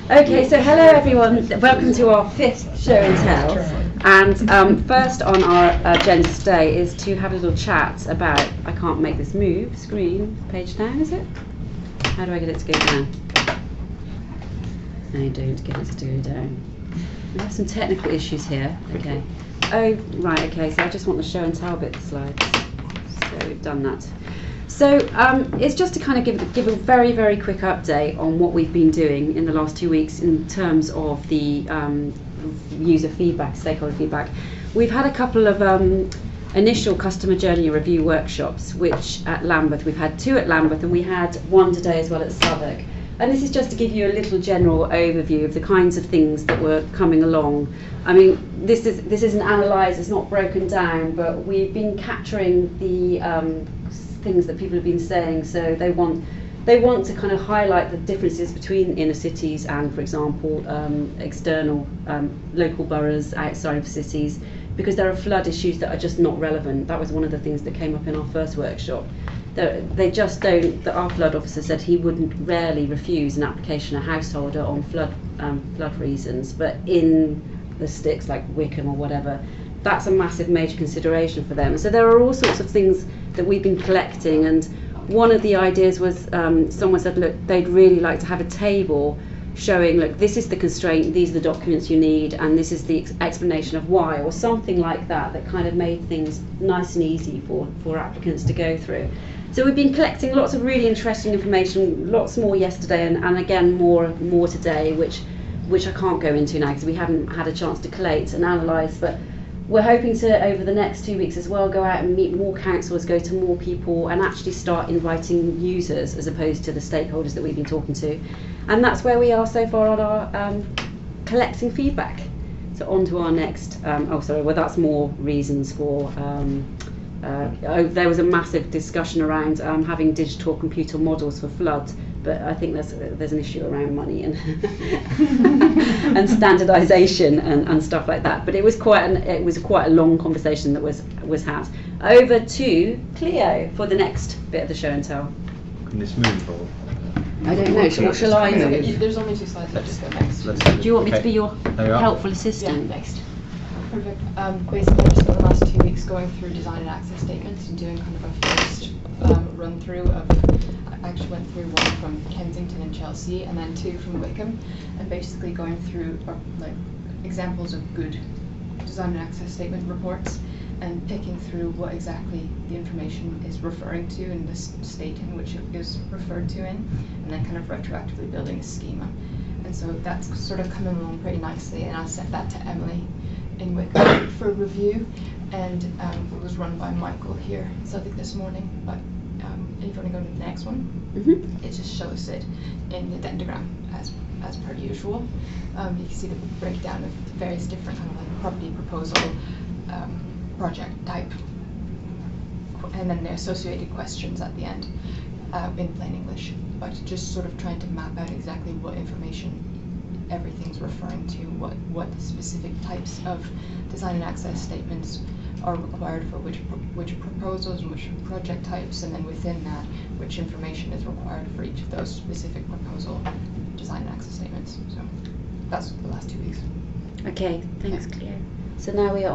Okay, so hello everyone, welcome to our 5th show and tell. And first on our agenda today is to have a little chat about, I can't make this move, screen, page down is it? How do I get it to go down? I don't get it to go down. We have some technical issues here, okay. Oh, right, okay, so I just want the show and tell bit slides. So we've done that. So it's just to kind of give a very, very quick update on what we've been doing in the last 2 weeks in terms of the user feedback, stakeholder feedback. We've had a couple of initial customer journey review workshops, which at Lambeth, we've had 2 at Lambeth and we had 1 today as well at Southwark. And this is just to give you a little general overview of the kinds of things that were coming along. I mean, this isn't analysed, it's not broken down, but we've been capturing the things that people have been saying. So they want to kind of highlight the differences between inner cities and, for example, external local boroughs outside of cities, because there are flood issues that are just not relevant. That was one of the things that came up in our first workshop. They just don't. Our flood officer said he wouldn't rarely refuse an application a householder on flood reasons, but in the sticks like Wickham or whatever, that's a massive major consideration for them. So there are all sorts of things that we've been collecting, and one of the ideas was someone said, look, they'd really like to have a table showing, look, this is the constraint, these are the documents you need, and this is the explanation of why, or something like that, that kind of made things nice and easy for applicants to go through. So we've been collecting lots of really interesting information, lots more yesterday, and again more today, which I can't go into now because we haven't had a chance to collate and analyse, but we're hoping to, over the next 2 weeks as well, go out and meet more councillors, go to more people, and actually start inviting users as opposed to the stakeholders that we've been talking to. And that's where we are so far on our collecting feedback. So on to our next, that's more reasons for, there was a massive discussion around having digital computer models for flood, but I think there's an issue around money and and standardisation and stuff like that. But it was quite a long conversation that was had. Over to Cleo for the next bit of the show and tell. Can this move or? I don't know. What shall I move? There's only 2 slides. Let's just go next. Do you want me to be your helpful assistant? Yeah, next. Perfect. Basically, I've just spent the last 2 weeks going through design and access statements and doing kind of a first run through of. I actually went through 1 from Kensington and Chelsea, and then 2 from Wickham, and basically going through like examples of good design and access statement reports, and picking through what exactly the information is referring to in the state in which it is referred to in, and then kind of retroactively building a schema. And so that's sort of coming along pretty nicely, and I sent that to Emily in Wickham for review, and it was run by Michael here in Southwark this morning. But if you want to go to the next one, it just shows it in the dendrogram as per usual. You can see the breakdown of various different kind of like property proposal, project type, and then the associated questions at the end in plain English, but just sort of trying to map out exactly what information everything's referring to, what specific types of design and access statements are required for which proposals and which project types, and then within that, which information is required for each of those specific proposal design and access statements. So that's the last 2 weeks. Okay, thanks, Cleo. So now we are